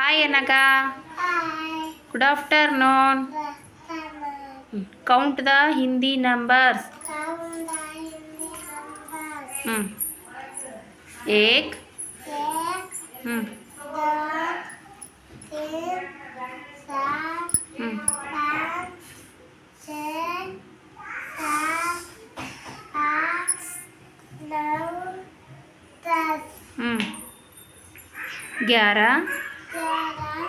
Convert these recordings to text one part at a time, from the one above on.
Hi Anaga. Hi. Good afternoon. Count the Hindi numbers. Count the Hindi numbers. एक दो, तीन, चार, पाँच, छः, सात, आठ, नौ, 10, 11 11, 12,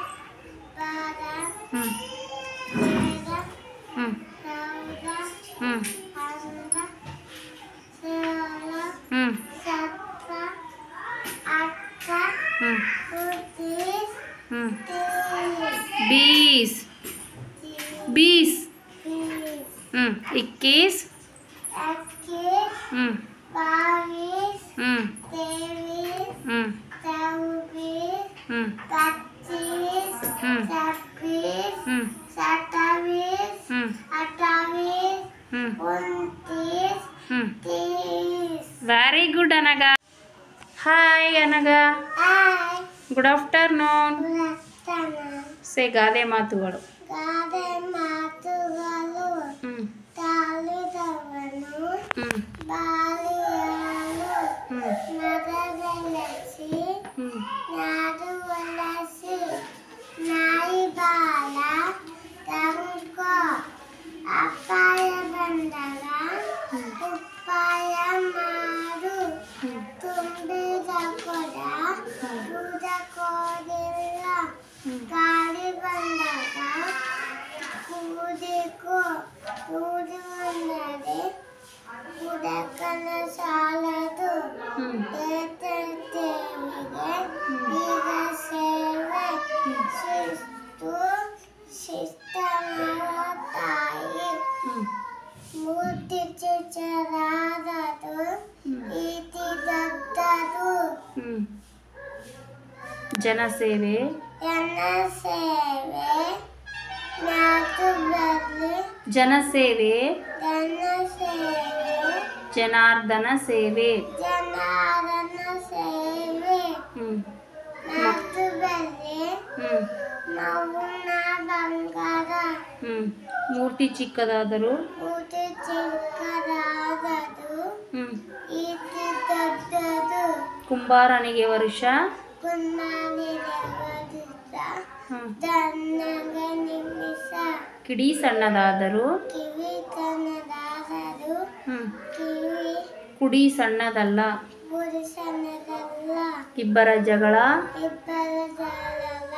13, 14, 15, 16, 17, 18, 20 20 21 बाईस, 23, 24, 25, 26, 27, 28, 29, 30. Very good Anaga. Hi Anaga. Hi. Good afternoon. Good afternoon. Say ಗಾದೆ ಮಾತುಗಳು. ಗಾದೆ ಮಾತುಗಳು ತಾಳಿದವನು ಬಾಳಿಯಾಳು ಮರ ಬೆಳೆಸಿ ನಾಡು ಒಲಸಿ ನಾಯಿ ಬಾಲ ತಂಕೋ ಅಪಾಯ ಬಂದಾಗ ಉಪಾಯ ಮಾಡು ತುಂಬಿದ ಕೊಡ ಕೂದಕೋದಿಲ್ಲ ಗಾಳಿ ಬಂದಾಗ ಕೂದಿಕೋ ಕೂದಿ ಬಂದರೆ ಕುದಕನ ಸಾಲದು ದೇವಿಗೆ ಈಗ ಸೇವೆ ಶಿಸ್ತು ಶಿಸ್ತನ ತಾಯಿ ಮೂರ್ತಿ ಚಿಚರಾದದು ಈತಿ ದಗ್ಧದು ಜನಸೇವೆ ಜನಸೇವೆ ನಾತು ಬರಲಿ ಜನಸೇವೆ ಜನಸೇವೆ ಜನಾರ್ದನ ಸೇವೆ ಜನಾರ್ದನ ಸೇವೆ ನಾತು ಬರಲಿ ಮೌನ ಬಂಗಾರ ಮೂರ್ತಿ ಚಿಕ್ಕದಾದರೂ ಮೂರ್ತಿ ಚಿಕ್ಕದಾದದು ಈತಿ ದಗ್ಧದು ಕುಂಬಾರನಿಗೆ ವರ್ಷ ಕುನ್ನಾನಿಗೆ ವದಿಸ ದನ್ನಗೆ ನಿಮಿಷ ಕಿಡಿ ಸಣ್ಣದಾದರೂ ಕಿವಿ ತನ್ನದಾದರು ಕಿವಿ ಕುಡಿ ಸಣ್ಣದಲ್ಲ ಪುರುಷನದಲ್ಲ ಇಬ್ಬರ ಜಗಳ ಇಬ್ಬರ ಜಾಲಲ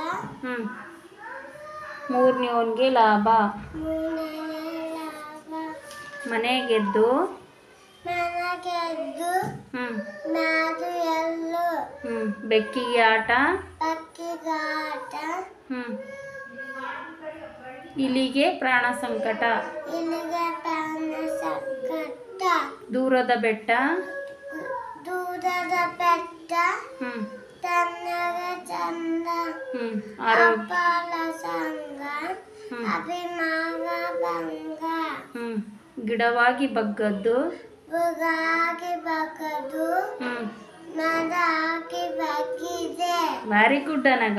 ಮೂರನೆಯವನಿಗೆ ಲಾಭ ಮೂರನೆಯ ಲಾಭ ಮನೆ ಗೆದ್ದು ಮನಗೆದ್ದು ನಾದು ಎಲ್ಲು ಬೆಕ್ಕಿಗೆ ಆಟ ಪಕ್ಕಿಗಾಟ ಇಲಿಗೆ ಪ್ರಾಣ ಸಂಕಟ ಇಲ್ಲಿಗೆ ಪ್ರಾಣ ಸಂಕಟ ದೂರದ ಬೆಟ್ಟ ದೂರದ ಬೆಟ್ಟ ತನ್ನಗೆ ಚಂದ ಅಪಾಲ ಸಂಗ ಅಭಿಮಾನ ಭಂಗ ಗಿಡವಾಗಿ ಬಗ್ಗದ್ದು ಬುಗಾಗಿ ಬಗದು ಮರ ಹಾಕಿ ಬಗ್ಗಿದೆ ವೆರಿ ಗುಡ್ ಅನಗ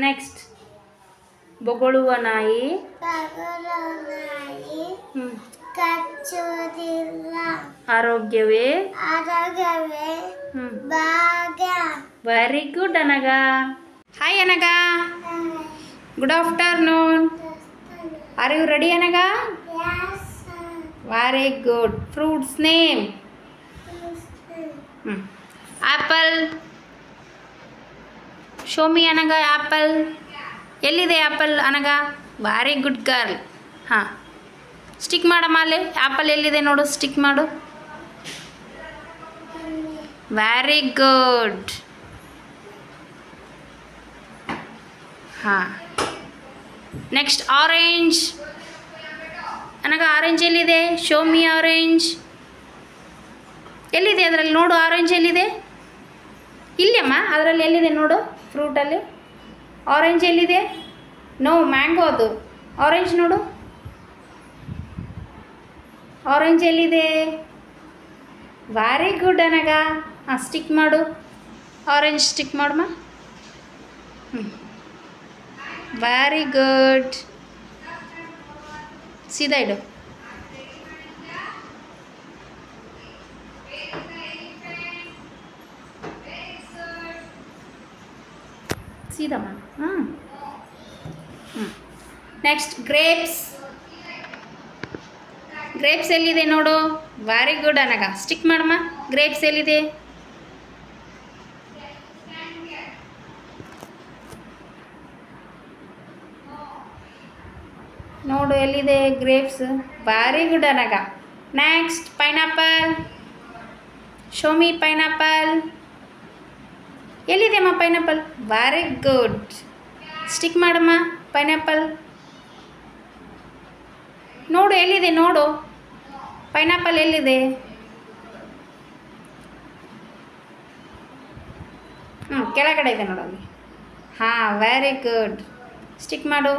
ನೆಕ್ಸ್ಟ್ ಬೊಗಳುವ ನಾಯಿ ಬಗಲು ನಾಯಿ ಕಚ್ಚುವುದಿಲ್ಲ ಆರೋಗ್ಯವೇ ಆರೋಗ್ಯವೇ ಭಾಗ್ಯ very good Anaga hi Anaga good afternoon are you ready Anaga very good fruits name apple show me Anaga apple ಎಲ್ಲಿದೆ apple Anaga very good girl ಹಾಂ ಸ್ಟಿಕ್ ಮಾಡಮ್ಮ ಅಲ್ಲಿ ಆ್ಯಪಲ್ ಎಲ್ಲಿದೆ ನೋಡು ಸ್ಟಿಕ್ ಮಾಡು ವೆರಿ ಗುಡ್ ಹಾಂ ನೆಕ್ಸ್ಟ್ ಆರೆಂಜ್ ಅನಗ ಆರೆಂಜ್ ಎಲ್ಲಿದೆ ಶೋಮಿ ಆರೆಂಜ್ ಎಲ್ಲಿದೆ ಅದರಲ್ಲಿ ನೋಡು ಆರೆಂಜ್ ಎಲ್ಲಿದೆ ಇಲ್ಲಮ್ಮ ಅದರಲ್ಲಿ ಎಲ್ಲಿದೆ ನೋಡು ಫ್ರೂಟಲ್ಲಿ ಆರೆಂಜ್ ಎಲ್ಲಿದೆ ನೋ ಮ್ಯಾಂಗೋ ಅದು ಆರೆಂಜ್ ನೋಡು ಆರೆಂಜ್ ಎಲ್ಲಿದೆ ವೆರಿ ಗುಡ್ ಅನಗ ಸ್ಟಿಕ್ ಮಾಡು ಆರೆಂಜ್ ಸ್ಟಿಕ್ ಮಾಡಮ್ಮ ವೆರಿ ಗುಡ್. ಸೀದಾ ಇಡು. ಸೀದಾ ಮಾಡು. Next grapes. ಗ್ರೇಪ್ಸ್ ಎಲ್ಲಿದೆ ನೋಡು. Very good Anaga. ಸ್ಟಿಕ್ ಮಾಡಮ್ಮ. ಗ್ರೇಪ್ಸ್ ಎಲ್ಲಿದೆ? ನೋಡು ಎಲ್ಲಿದೆ grapes. Very good Anaga. Next pineapple. Show me pineapple. ಎಲ್ಲಿದೆ ಅಮ್ಮ ಪೈನಾಪಲ್? Very good. ಸ್ಟಿಕ್ ಮಾಡಮ್ಮ ಪೈನಾಪಲ್. ನೋಡು ಎಲ್ಲಿದೆ ನೋಡು. ಪೈನಾಪಲ್ ಎಲ್ಲಿದೆ? ಕೆಳಗಡೆ ಇದೆ ನೋಡಲ್ಲಿ. ಹಾಂ, ವೆರಿ ಗುಡ್. ಸ್ಟಿಕ್ ಮಾಡು.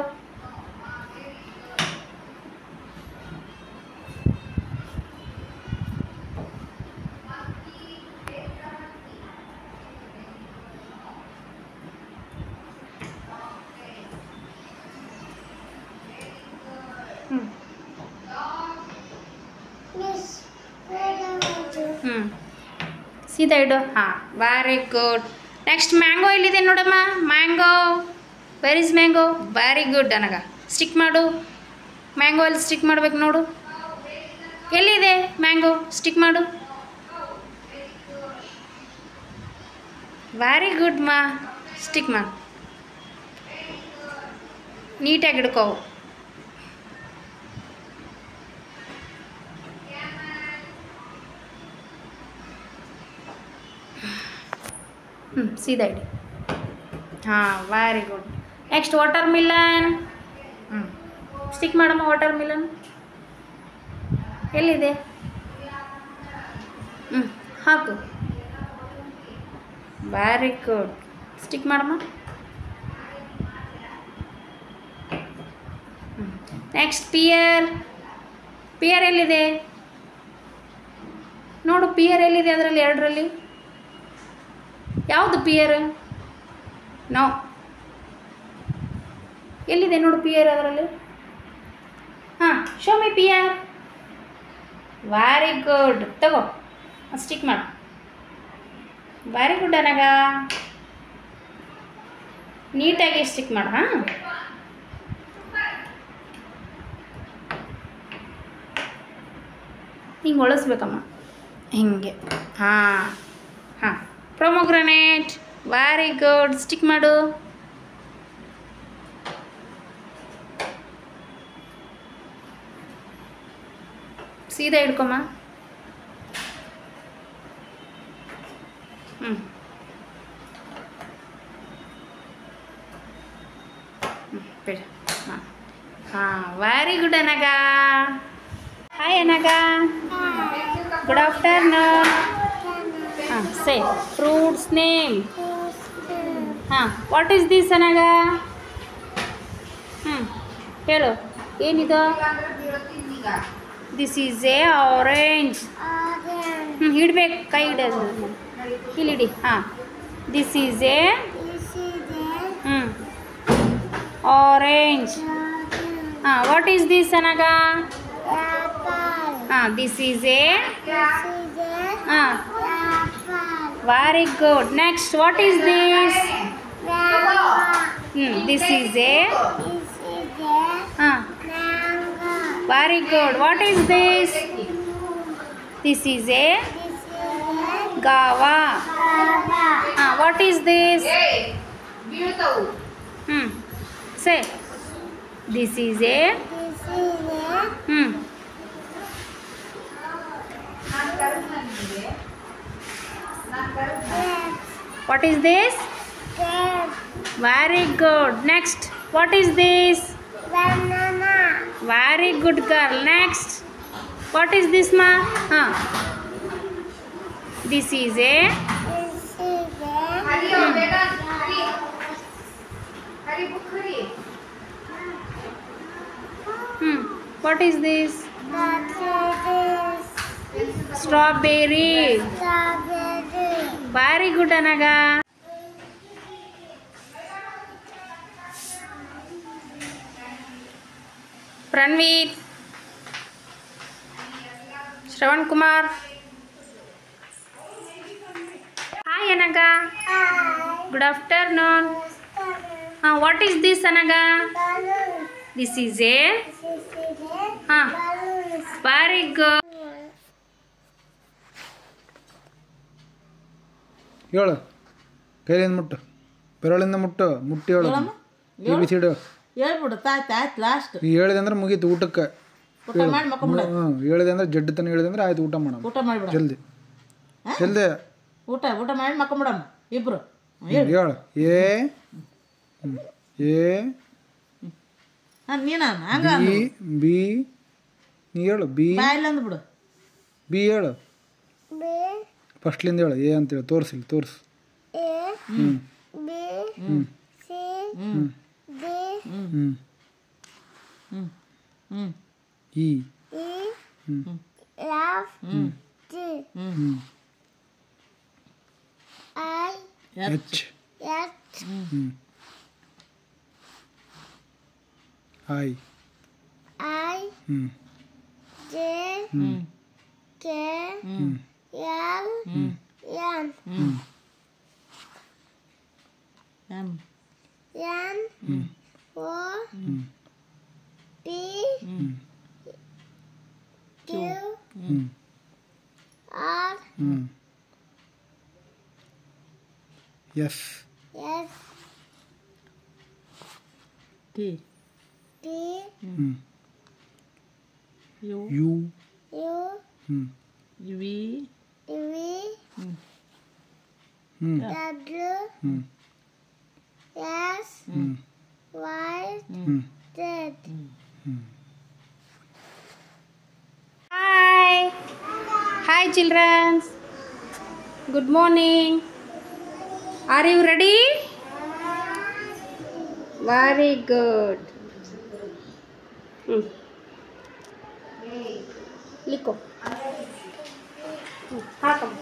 ಸೀದಾ ಇಡು. ಹಾಂ, ವೆರಿ ಗುಡ್. ನೆಕ್ಸ್ಟ್ ಮ್ಯಾಂಗೋ ಎಲ್ಲಿದೆ ನೋಡಮ್ಮ. Mango. Where is mango? Very good Anaga. Stick ಮಾಡು. ಮ್ಯಾಂಗೋ ಅಲ್ಲಿ ಸ್ಟಿಕ್ ಮಾಡ್ಬೇಕು ನೋಡು. ಎಲ್ಲಿದೆ ಮ್ಯಾಂಗೋ? ಸ್ಟಿಕ್ ಮಾಡು. ವೆರಿ ಗುಡ್ ಮಾ. ಸ್ಟಿಕ್ ಮಾಡು. ನೀಟಾಗಿ ಹಿಡ್ಕೋ. ಸೀದಾ ಇಡಿ. ಹಾಂ, very good. Next watermelon. Stick ಮಾಡಮ್ಮ ವಾಟರ್ ಮಿಲನ್. ಎಲ್ಲಿದೆ? ಹಾಕು. Very good. ಸ್ಟಿಕ್ ಮಾಡಮ್ಮ. Next pear. ಪಿಯರ್ ಎಲ್ಲಿದೆ ನೋಡು. ಪಿಯರ್ ಎಲ್ಲಿದೆ ಅದರಲ್ಲಿ? ಎರಡರಲ್ಲಿ ಯಾವುದು ಪಿಯರ್? ನೋ. ಎಲ್ಲಿದೆ ನೋಡು ಪಿಯರ್ ಅದರಲ್ಲಿ? ಹಾಂ, show me pear. Very good. ತಗೋ, ಸ್ಟಿಕ್ ಮಾಡು. Very good Anaga. ನೀಟಾಗಿ ಸ್ಟಿಕ್ ಮಾಡು. ಹಾಂ, ಹಿಂಗೆ ಒಳಿಸ್ಬೇಕಮ್ಮ. ಹಿಂಗೆ. ಹಾಂ ಹಾಂ. ಪ್ರೊಮೊಗ್ರನೇಟ್. Very good. ಸ್ಟಿಕ್ ಮಾಡು. ಸೀದಾ ಹಿಡ್ಕೊಮ್ಮ. ಬಿಡು. ಹಾಂ ಹಾಂ, very good Anaga. Hi Anaga. Good afternoon. ಹಾಂ, ಸೇ ಫ್ರೂಟ್ಸ್ ನೇಮ್. ಹಾಂ, ವಾಟ್ ಈಸ್ ದಿಸ್ ಅನಗ? ಹೇಳು ಏನಿದು? This is a orange. ಹಿಡ್ಬೇಕು, ಕೈ ಹಿಡೋದು. ಇಲ್ಲಿಡಿ. ಹಾಂ, ದಿಸ್ ಈಸ್ ಎ ಆರೆಂಜ್. ಹಾಂ, ವಾಟ್ ಈಸ್ ದಿಸ್ ಅನಗ? ಹಾಂ, ದಿಸ್ ಈಸ್ ಎ. ಹಾಂ, very good. Next what is this? This is a. ಹಾಂ, very good. What is this? This is a guava. ಹಾಂ, what is this? Say this is A. What is this? Very good. Next, what is this? Banana. Very good girl. Next, what is this ma? This is a. What is this? Strawberry. Very good Anaga. Pranavit, Shravan Kumar. Hi Anaga. Good afternoon. What is this Anaga? This is a very good. ಹೇಳು, ಕೈಲಿಂದ ಮುಟ್ಟು, ಬೆರಳಿಂದ ಮುಟ್ಟಿ ಹೇಳು. ABCD ಹೇಳ್ಬಿಡು. ಆಯ್ತು last. ಈಗ ಹೇಳಿದೆ ಅಂದ್ರೆ ಮುಗೀತು ಊಟಕ್ಕೆ. ಊಟ ಮಾಡಿ ಮಕ್ಕೊಂಬಿಡ. ಹೇಳಿದೆ ಅಂದ್ರೆ ಜಡ್ಡು ತನ ಹೇಳಿದೆ ಅಂದ್ರೆ ಆಯ್ತು ಊಟ ಮಾಡೋಣ. ಊಟ ಮಾಡಿಬಿಡ ಜಲ್ದಿ ಜಲ್ದಿ. ಊಟ ಮಾಡಿ ಮಕ್ಕೊಂಬಿಡಮ್ಮ ಇಬ್ರು. ಹೇಳು. ನೀನ ಹಂಗ ಬಿ ನೀ ಹೇಳು. ಬಾಯಿಲ್ಲ ಅಂದ್ಬಿಡು. ಬಿ ಹೇಳು. ಫಸ್ಟ್ಲಿಂದ ಹೇಳು. ಎ ಅಂತೇಳಿ ತೋರಿಸಿಲ್ಲ, ತೋರಿಸು. E H I S T U V Hi children. Good morning. Are you ready? Very good. ಲಿಕ್ಕೋ ಹಾಕಮ್ಮ,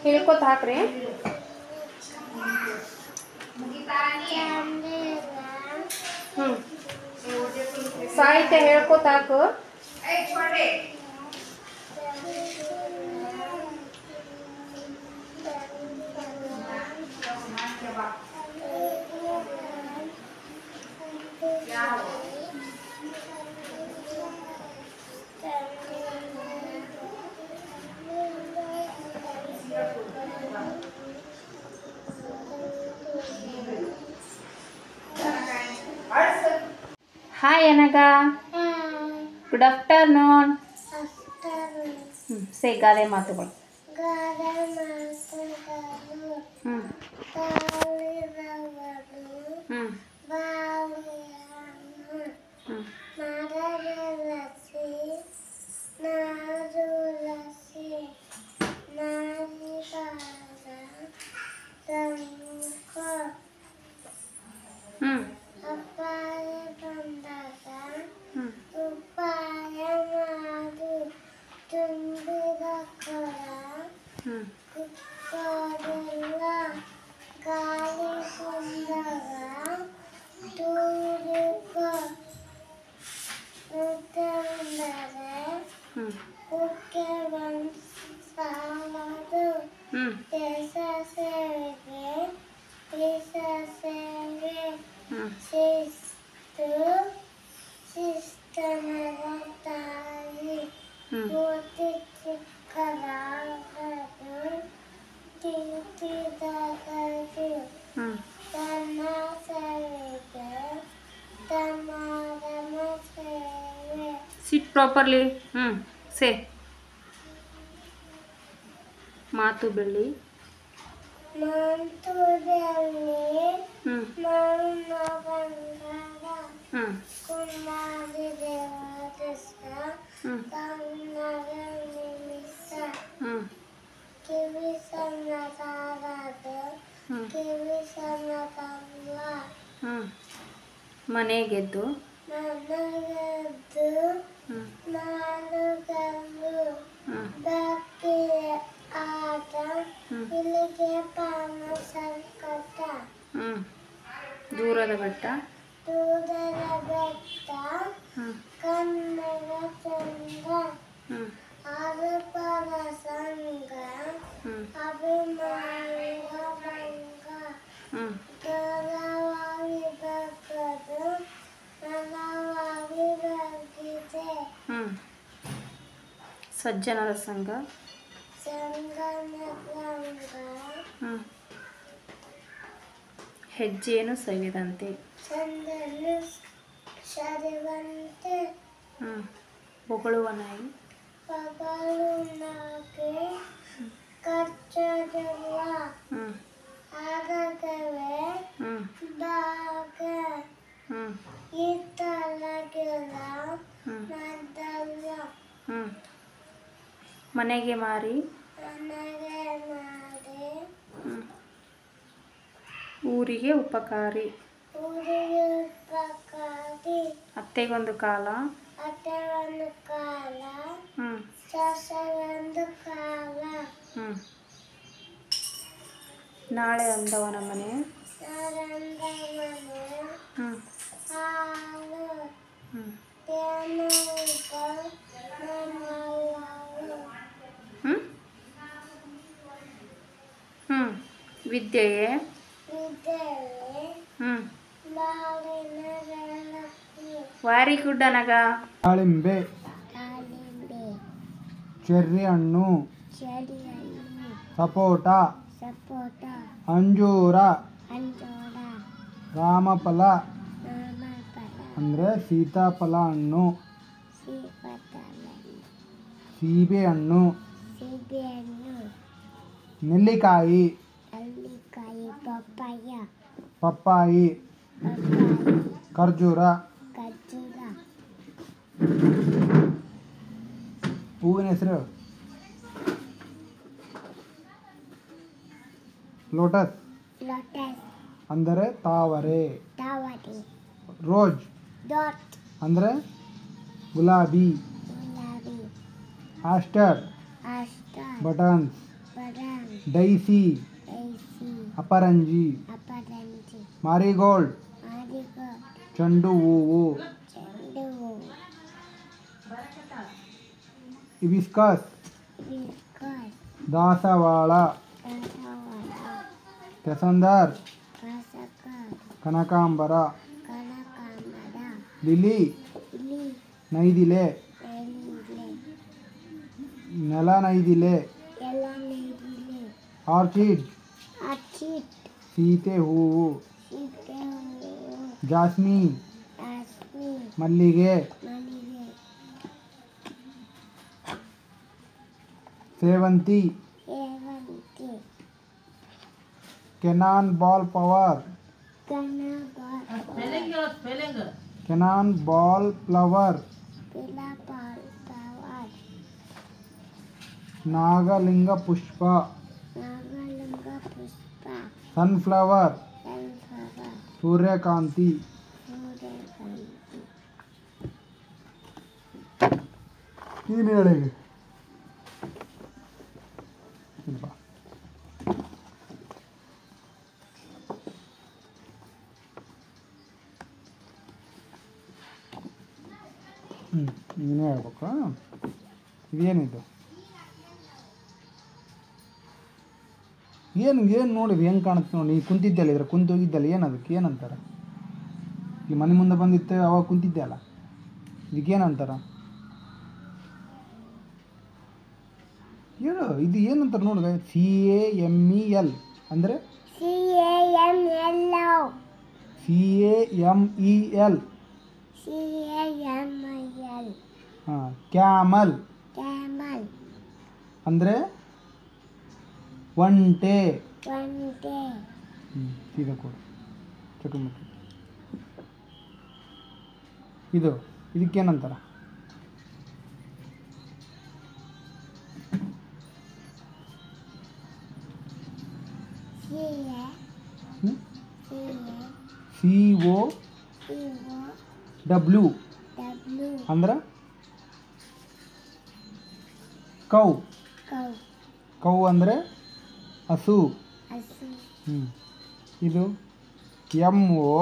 ಹೇಳ್ಕೊತ ಹಾಕ್ರಿ. ಸಾಹಿತ್ಯ ಹೇಳ್ಕೊತ ಹಾಕು. Hi Anaga. Good afternoon. Say ಗಾದೆ ಮಾತುಗಳು. Sit properly. Say. ಮಾತು ಬೆಳ್ಳಿ. ಮನೆಗೆದ್ದು ದೂರದ ಬೆಟ್ಟ ದೂರದ ಬೆಟ್ಟ ಹ್ಞೂ ಕನ್ನಡ ಚಂದ ಹ್ಞೂ ಆರುಪರ ಸಂಗ ಹ್ಞೂ ಅಭಿಮಾನಿಯ ಭಂಗ ಹ್ಞೂ ಗೌರವಾಗಿ ಬಗ್ಗದು ನಲವಾಗಿ ಬಗ್ಗಿದೆ ಹ್ಞೂ ಸಜ್ಜನರ ಸಂಘ ಸಂಗನ ಸಂಗ ಹ್ಞೂ ಹೆಜ್ಜೆಯನ್ನು ಸವಿದಂತೆ ಚಂದನು ಸರಿವಂತೆ ಹ್ಞೂ ಹೊಗಳುವ ನಾಯಿ ಪಗಲು ನಾಗೆ ಕಚ್ಚದವ ಹ್ಞೂ ಆಗಗವೇ ಹ್ಞೂ ಬಾಗ ಹ್ಞೂ ಇತ್ತಲಗೆಲ್ಲ ಹ್ಞೂ ನದ್ದಲ್ಲ ಹ್ಞೂ ಮನೆಗೆ ಮಾರಿ ನನಗೆ ಮಾಡಿ ಹ್ಞೂ ಊರಿಗೆ ಉಪಕಾರಿ ಊರಿಗೆ ಉಪಕಾರಿ ಅತ್ತೆಗೊಂದು ಕಾಲ ಅತ್ತೆಗೊಂದು ಕಾಲ ಹ್ಞೂ ಸೊಸೆಗೊಂದು ಕಾಲ ಹ್ಞೂ ನಾಳೆ ಅಂದವನ ಮನೆ ನರಂದ ಮನೆ ಹ್ಞೂ ಹಾಲು ಹ್ಞೂ ತೇನುಗ ನಮ್ಮಲ್ಲವು ಹ್ಞೂ ಹ್ಞೂ ವಿದ್ಯೆಯೇ ವಿದ್ಯೆಯೇ ಹ್ಞೂ ಬಾಳಿನ ಬೆಳಕು ವಾರಿ ಗುಡ್ ಅನಗ ದಾಳಿಂಬೆ ದಾಳಿಂಬೆ ಚೆರ್ರಿ ಹಣ್ಣು ಚೆರಿಹಣ್ಣು ಸಪೋಟ ಸಪೋಟ ಅಂಜೂರ ಅಂಜೂರ ರಾಮಫಲ ನಾಮಫಲ ಅಂದರೆ ಸೀತಾಫಲ ಹಣ್ಣು ಸೀಪತಲೆ ಸೀಬೆ ಹಣ್ಣು ಸೀಬೆಹಣ್ಣು ನೆಲ್ಲಿಕಾಯಿ ಅಲ್ಲಿಕಾಯಿ ಪಪ್ಪಾಯ ಪಪ್ಪಾಯಿ ಪಪ್ಪಾಯಿ ಖರ್ಜೂರ ಖರ್ಜೂರ ಹೂವಿನ ಹೆಸರು ಲೋಟಸ್ ಲೋಟಸ್ ಅಂದರೆ ತಾವರೆ ತಾವರೆ ರೋಜ್ ಡಾಟ್ ಅಂದರೆ ಗುಲಾಬಿ ಗುಲಾಬಿ ಆಸ್ಟರ್ ಆಸ್ಟರ್ ಬಟನ್ಸ್ ಬದಾಮ್ ಡೈಸಿ ಐಸಿ ಅಪರಂಜಿ ಅಪರಂಜಿ ಮಾರಿಗೋಲ್ಡ್ ಮಾರಿಗೋಲ್ಡ್ ಚೆಂಡು ಹೂವು ಚೆಂಡು ಹೂವು ಹಿಬಿಸ್ಕಸ್ ಬಿಸ್ಕಟ್ ದಾಸವಾಳ ದಾಸವಾಳ ಕೆಸಂದರ್ ಕಸಕ ಕನಕಾಂಬರ ಕನಕಾಂಬರ ಲಿಲಿ ಇಲಿ ನೈದಿಲೆ ಎಲಿಲೆ ನೆಲ ನೈದಿಲೆ ಎಲ್ಲ ನೈದಿಲೆ ಆರ್ಚಿಡ್ ಅಚ್ಚಿಟ್ ಸೀತೆ ಹೂವು ಸೀತೆ ಹೂವು ಜಾಸ್ಮಿನ್ ಅಸ್ಮಿ ಮಲ್ಲಿಗೆ ಮಲ್ಲಿಗೆ ಸೇವಂತಿ ಸೇವಂತಿ ಕೆನಾನ್ ಬಾಲ್ ಪವರ್ ಕನಬ ಸ್ಪೆಲ್ಲಿಂಗ್ ಕೆನಾನ್ ಬಾಲ್ ಫ್ಲವರ್ ಪಿಲಪಾಲ್ ಪವರ್ ನಾಗಲಿಂಗ ಪುಷ್ಪ ನಾಗಲಿಂಗ ಪುಷ್ಪ ಸನ್ಫ್ಲವರ್ ಸನ್ಫ್ಲವರ್ ಸೂರ್ಯಕಾಂತಿ ಸೂರ್ಯಕಾಂತಿ ನೀನು ಹೇಳಿ ಇಲ್ವಾ ನೀನೇ ಹೇಳ್ಬೇಕಾ ಇದೇನಿದು ಏನು ನೋಡಿರಿ ಹೆಂಗೆ ಕಾಣುತ್ತೆ ನೋಡಿ ನೀ ಕುಂತಿದ್ದಲ್ಲ ಇದ್ರ ಕುಂತು ಹೋಗಿದ್ದಲ್ಲ ಏನು ಅದಕ್ಕೆ ಏನಂತಾರೆ ಇಲ್ಲಿ ಮನೆ ಮುಂದೆ ಬಂದಿತ್ತು ಅವಾಗ ಕುಂತಿದ್ದೆ ಅಲ್ಲ ಇದಕ್ಕೇನಂತಾರ ಹೇಳು ಇದು ಏನಂತಾರೆ ನೋಡ್ಗ CAMEL ಅಂದರೆ CAML CAMEL CAML ಹಾಂ ಕ್ಯಾಮಲ್ ಕ್ಯಾಮಲ್ ಅಂದರೆ ಒಂಟೆ ಒಂಟೆ ಸೀದಾ ಕೊಡು ಚಟುಮುಟಿ ಇದಕ್ಕೇನಂತಾರ COW ಅಂದ್ರೆ ಕೌ ಕೌ ಅಂದರೆ ಹಸು ಇದು MOE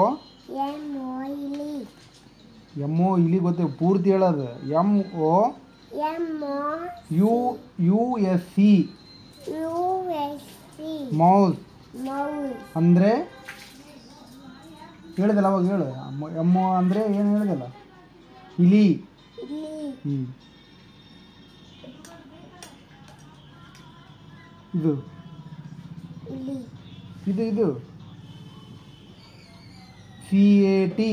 ಎಮ್ ಓ ಇಲ್ಲಿ ಗೊತ್ತೇ ಪೂರ್ತಿ ಹೇಳೋದು. M O U U S C mouse ಅಂದರೆ ಹೇಳಿದಲ್ಲ ಅವಾಗ ಹೇಳು. ಎಮ್ ಓ ಅಂದರೆ ಏನು ಹೇಳಿದಲ್ಲ, ಇಲಿ. ಹ್ಞೂ ಇದು ಇದು ಇದು ಸಿ ಎ ಟಿ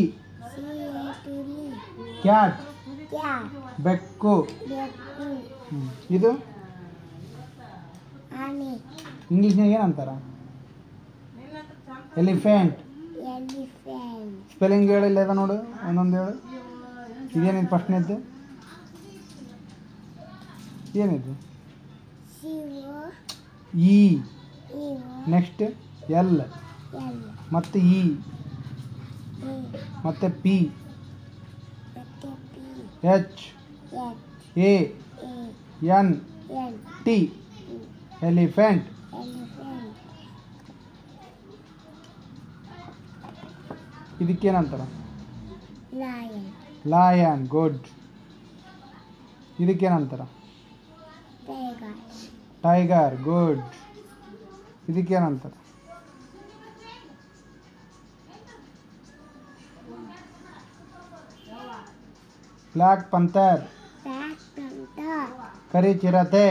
ಕ್ಯಾಟ್ ಬೆಕ್ಕು. ಇದು ಇಂಗ್ಲೀಷ್ನಾಗ ಏನಂತಾರ? ಎಲಿಫೆಂಟ್. ಸ್ಪೆಲ್ಲಿಂಗ್ ಹೇಳಿಲ್ಲ ಅದ ನೋಡು, ಒಂದೊಂದು ಹೇಳು. ಇದೇನಿದು ಫಸ್ಟ್ನೇದ್ದು? ಏನಿದು? ಇ. ನೆಕ್ಸ್ಟ್ ಎಲ್, ಮತ್ತು ಇ, ಮತ್ತು P, H, A, N, T. Elephant. ಇದಕ್ಕೇನಂತಾರ? ಲಯನ್. ಗುಡ್. ಇದಕ್ಕೇನಂತಾರ? ಟೈಗರ್. ಗುಡ್. ಇದಕ್ಕೇನಂತಾರ? Black panther. ಕರಿ ಚಿರತೆ.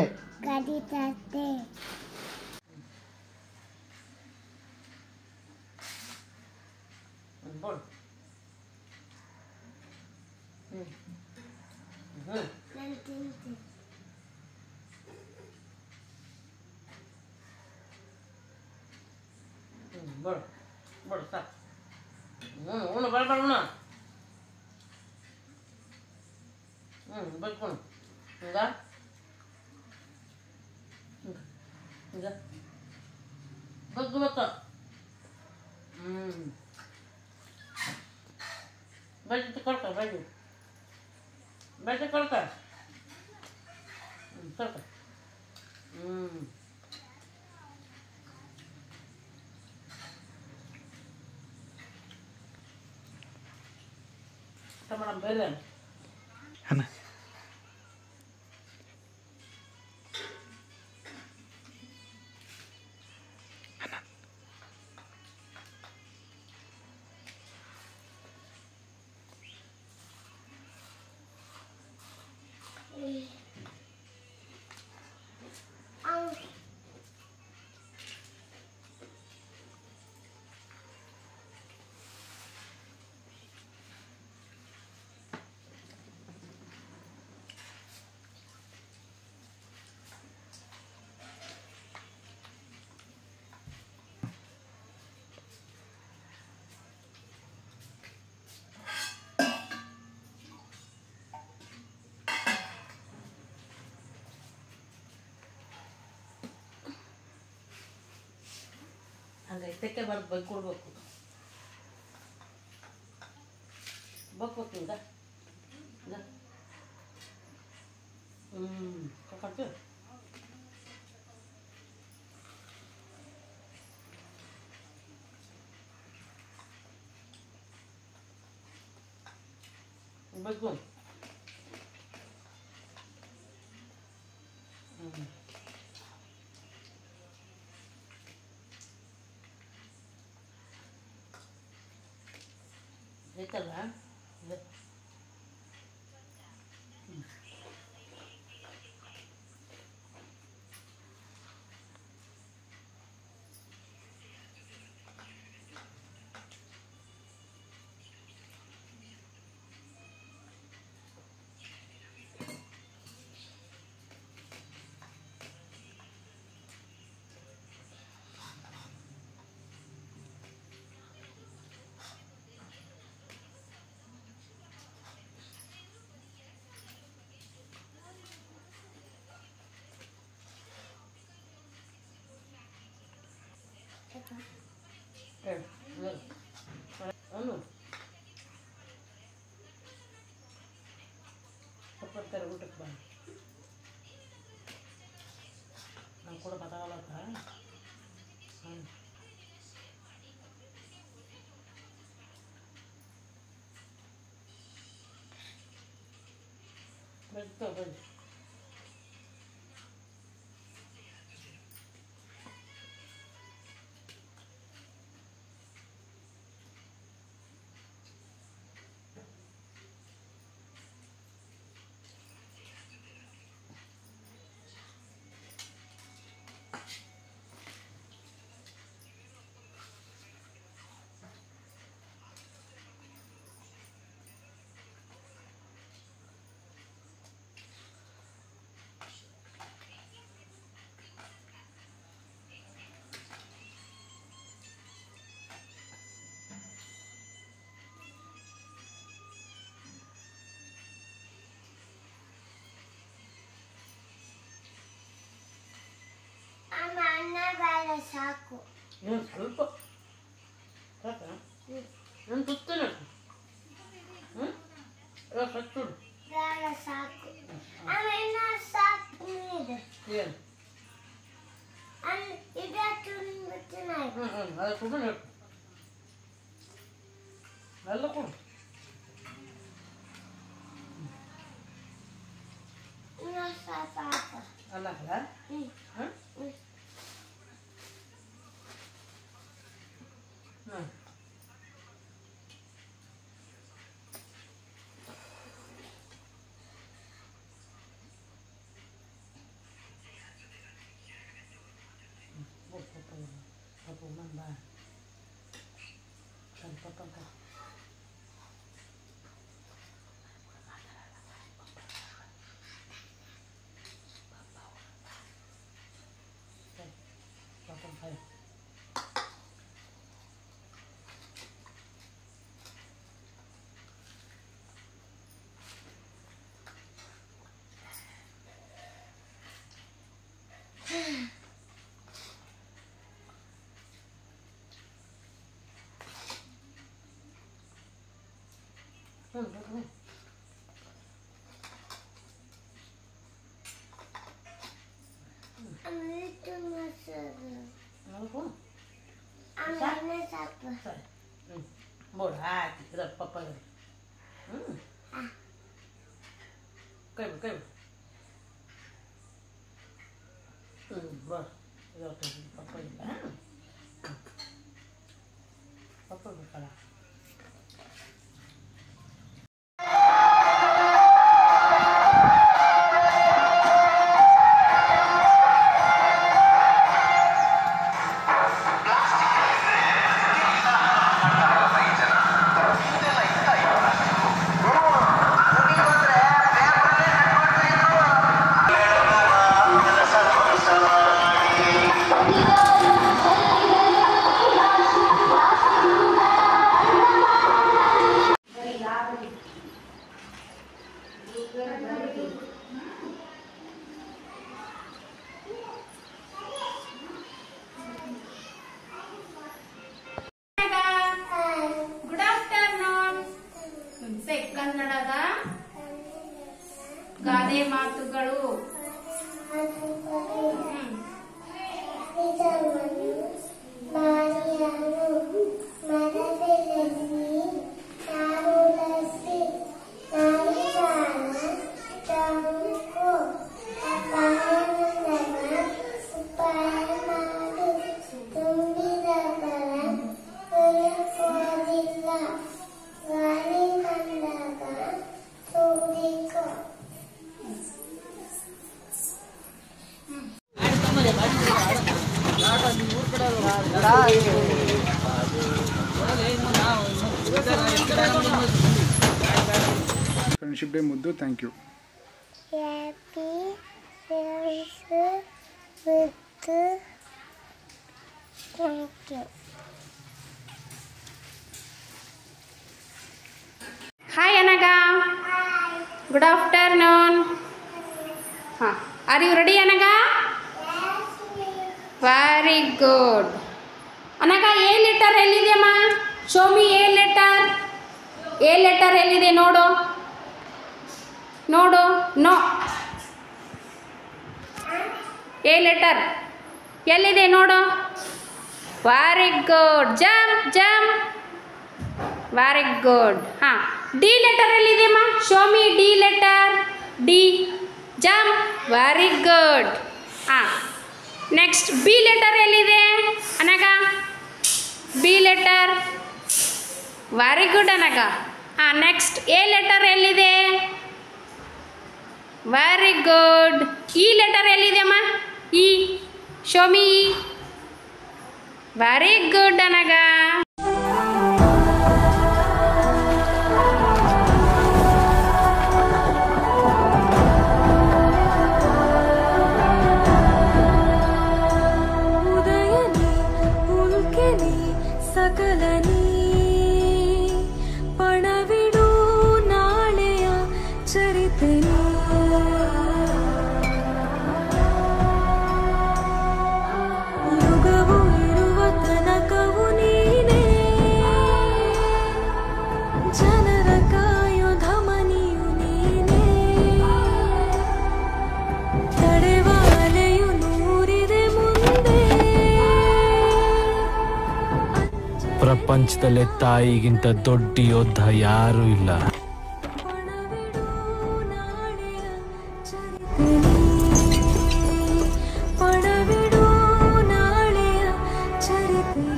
ಬಡ ಸಾಕು. ಉಣ್ಣು ಬೇಡ ಬೇಡ ಉಣ್ಣು. ಬೈಕೊಂಡು ಹಿಂಗ ಹಿಂಗ ಬಗ್ಗು ಬತ್ತ. ಬಜ್ಜಿ ಕೊಡ್ಕ, ಬಜ್ಜಿ ಬಜ್ಜಿ ಕೊಡ್ಕ, ಕೊಡ್ಕ. ಮೇಡಮ್ ಬೇರೆ ಅಣ್ಣ ಹಂಗೆ ತೆಕ್ಕೆ ಬರ್ದು ಬಗ್ ಕೊಡ್ಬೇಕು. ಬಗ್ಬೇಕು ಹಿಂಗ ಹಿಂಗ. ಕೊಟ್ಟು ಬಗ್ಗು. ಐತಲ್ಲ ಅವನು ಕೊಡ್ತಾರೆ ಊಟಕ್ಕೆ ಬಾ. ನಾವು ಕೂಡ ಬತ್ತಾಗಲ್ಲತ್ತ. ಬರ್ತಾವೆ ಬನ್ನಿ. ಅಮ್ಮ ಅನ್ನ ಬೇಡ ಸಾಕು. ಇನ್ನೊಂದು ಸ್ವಲ್ಪ ಸಾಕಾ? ನಾನು ಸುತ್ತ ನೋಡು. ಇವಾಗ ಸ್ವಚ್ಛ ನೋಡು. ಬೇಡ ಸಾಕು. ಅಮ್ಮ ಇನ್ನ ಸಾಕು ಇದೆ. ಏನು ಇದೇ ತುಂಬಿಟ್ಟು ನಾನು ಅದು ಕೂಡ ನೋಡು. ಎಲ್ಲ ಕೊಡು. ಇನ್ನ ಸಾಕು. ಅಲ್ಲ ಅಲ್ಲ ಹಾಂ ಹಾಂ ಸ್ವಲ್ಪ ಮಂದ ಸ್ವಲ್ಪ ಅಮ್ಮಿಟ್ಟು ಮೊಸರು. ನೋಡು. ಅಮ್ಮ ಸಾಕು. ಸರಿ ಬೋರ್ಡ್ ಹಾಕಿ ಇದರ ಪಪ್ಪ ಕೈ ಬಿಡು ಕೈ ಬಿಡು ಬರ್ ಇವತ್ತು ಪಪ್ಪ ಇಲ್ಲ ಪಪ್ಪ ಬೇಕಲ್ಲ. Good afternoon. ಕನ್ನಡದ ಗಾದೆ ಮಾತುಗಳು. ಫ್ರೆಂಡ್ಶಿಪ್ ಡೇ ಮುದ್ದು. Thank you. Happy friendship thank you. Hi Anaga. Good afternoon. ಹಾಂ, are you ready Anaga? Very good. Anaga A letter ಎಲ್ಲಿದೆಯಮ್ಮ? Show me A letter. A letter ಎಲ್ಲಿದೆ ನೋಡು ನೋಡು. ನೋ, ಎ ಲೆಟರ್ ಎಲ್ಲಿದೆ ನೋಡು. Very good. Jump jump. Very good. ಹಾಂ, D letter ಎಲ್ಲಿದೆಯಮ್ಮ? Show me D letter. D jump. Very good. ಹಾಂ, next B letter ಎಲ್ಲಿದೆ ಅನಗ? B letter. Very good Anaga. ಹಾಂ, ನೆಕ್ಸ್ಟ್ ಎ ಲೆಟರ್ ಎಲ್ಲಿದೆ? Very good. ಈ ಲೆಟರ್ ಎಲ್ಲಿದೆ ಅಮ್ಮ? E. Show me. Very good Anaga. ಸಕಲನಿ ಪಣವಿಡು ನಾಳೆಯ ಚರಿತೆನಿ. ಯುಗವು ಇರುವ ತನಕವು ನೀನೇ, ಜನರ ಕಾಯೋ ಧಮನಿಯು ನೀನೇ. ತಡೆವಾಲೆಯು ನೂರಿದೆ ಮುಂದೆ, ಪ್ರಪಂಚದಲ್ಲೇ ತಾಯಿಗಿಂತ ದೊಡ್ಡ ಯೋಧ ಯಾರೂ ಇಲ್ಲ. ಪಣವಿಡು ನಾಳೆಯ ಚರಿತೆನಿ, ಪಣವಿಡು ನಾಳೆಯ ಚರಿತೆನಿ.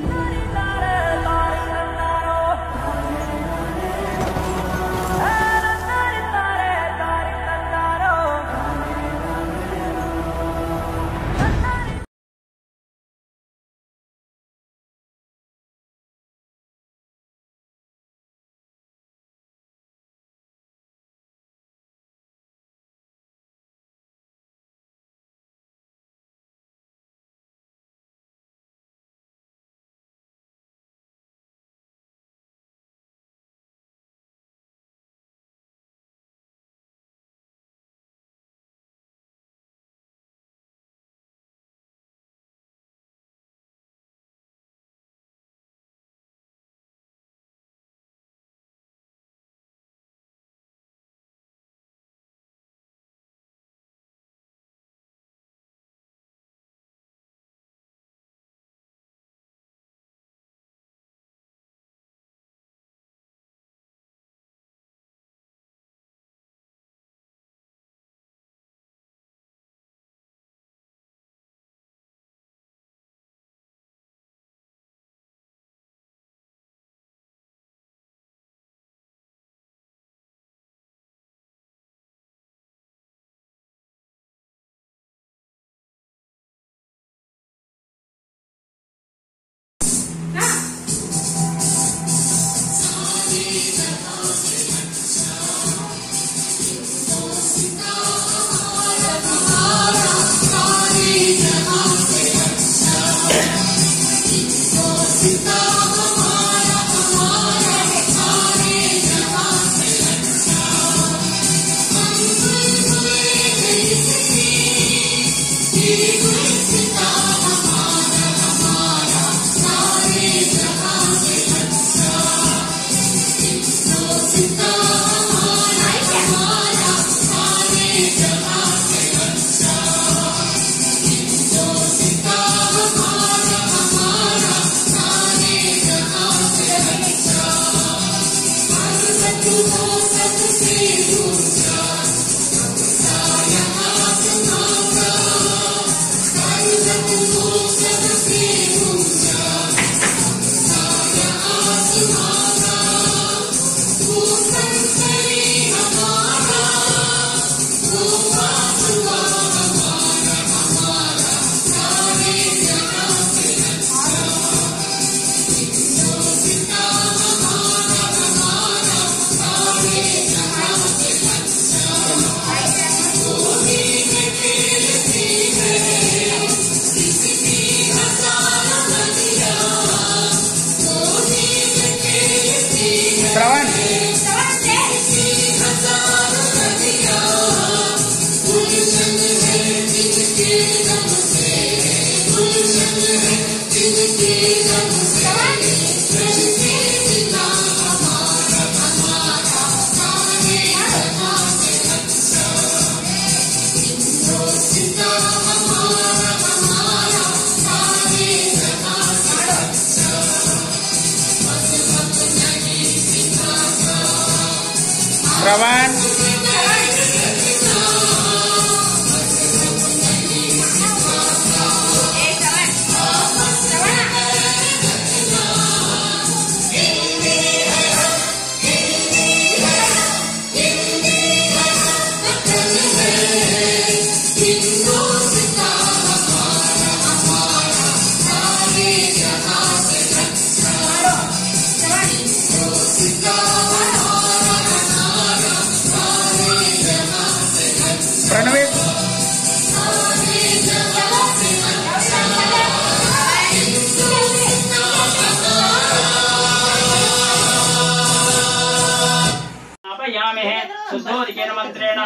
ಶ್ರವಣ್ शुद्धोदिकेन मंत्रेण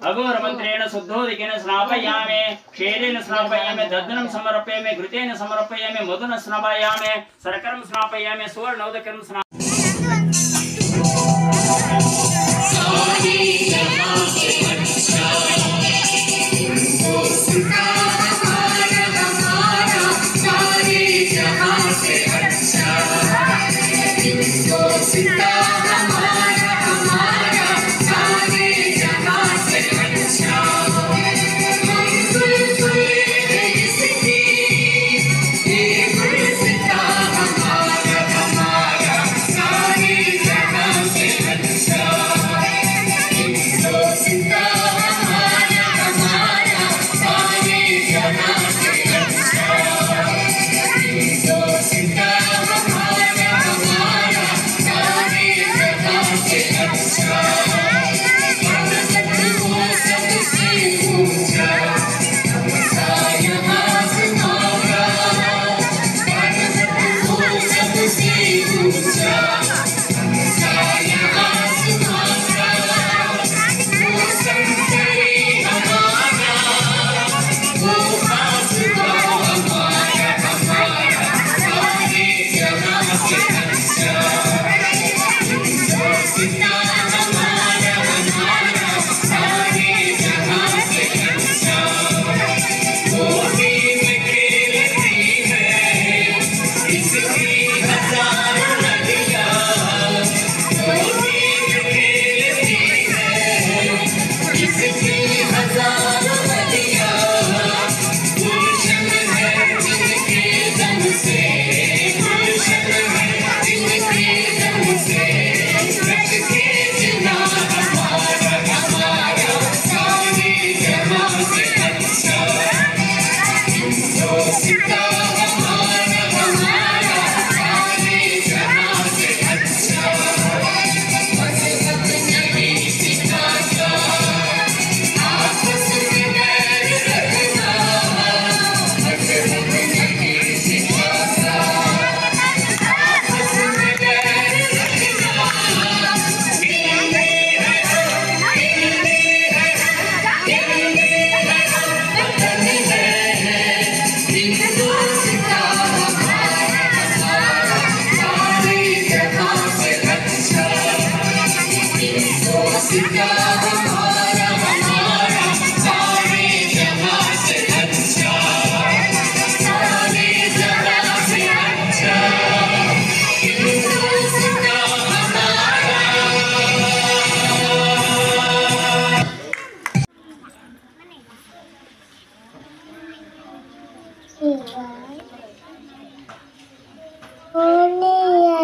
अघोर मंत्रेण शुद्धोदिकेन स्नापयामि क्षीरेण स्नापयामि दर्दनं समर्पयामि घृतेन समर्पयामि मधुना स्नापयामि शर्करं स्नापयामि सुवर्णोदकं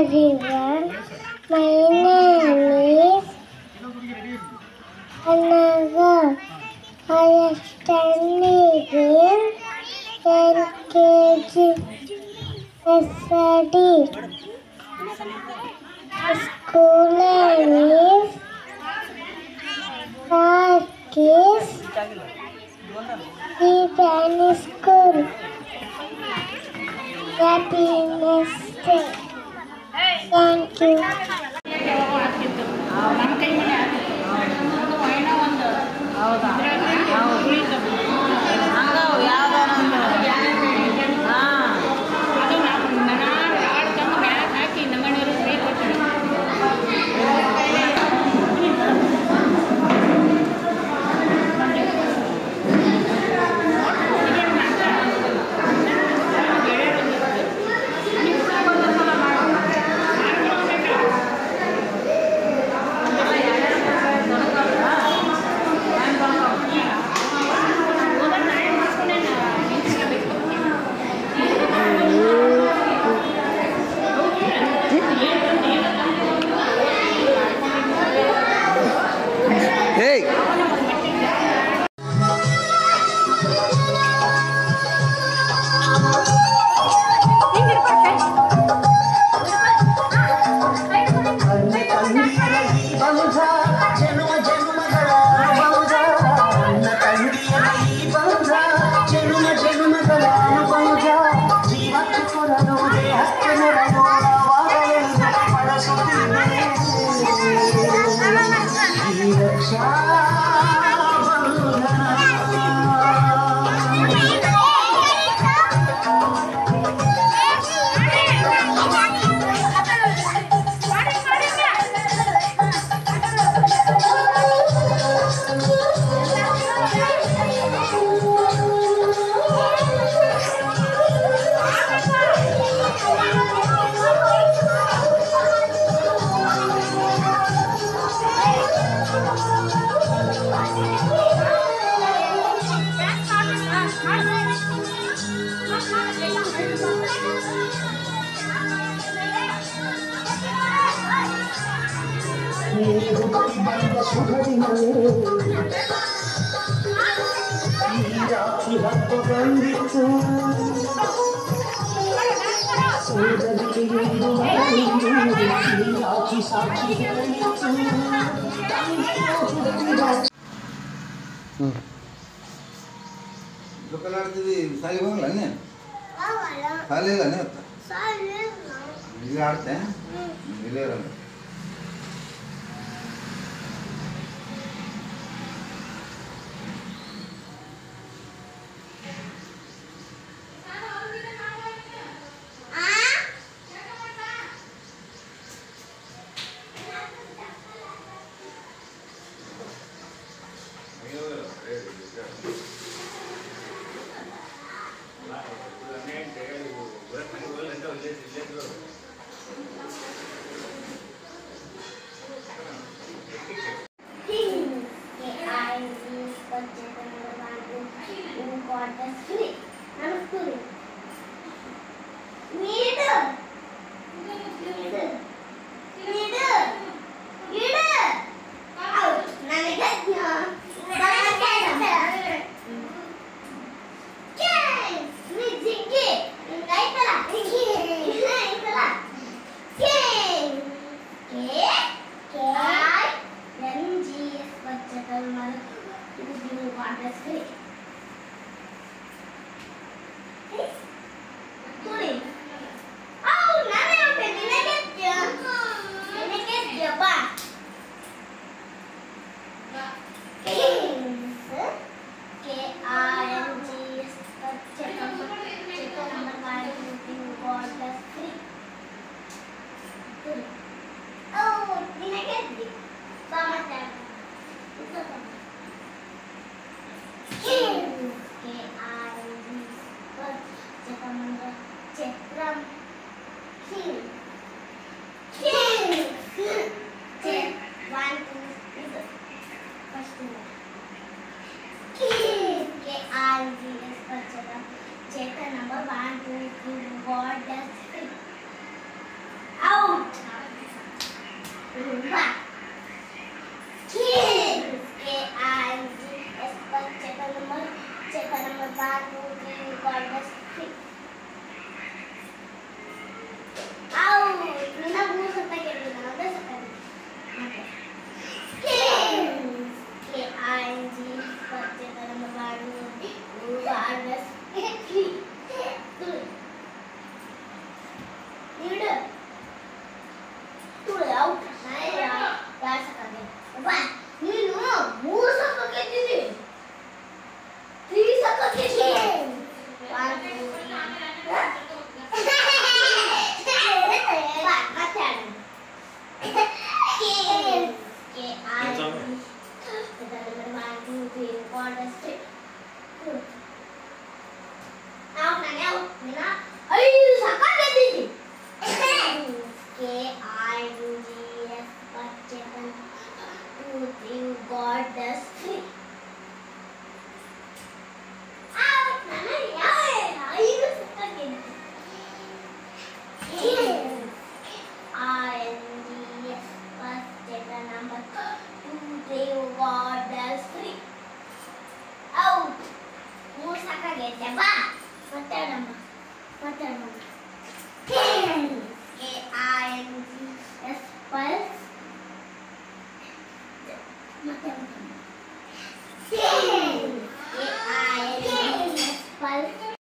everyone. My name is Anagha. I am studying LKG. Study. School name is Parkis Primary School. Happiness Day. Thank you. Local ಆಡ್ತಿದ್ವಿ ಶಾಲೆಗೆ ಹೋಗಲ್ಲ ನೀನು ಶಾಲೆ ಇಲ್ಲ ನೀವು ಇಲ್ಲೇ ಆಡ್ತೆ ಇಲ್ಲೇ ಇರಲ್ಲ Number 1, 2, 3, God does 3. Out.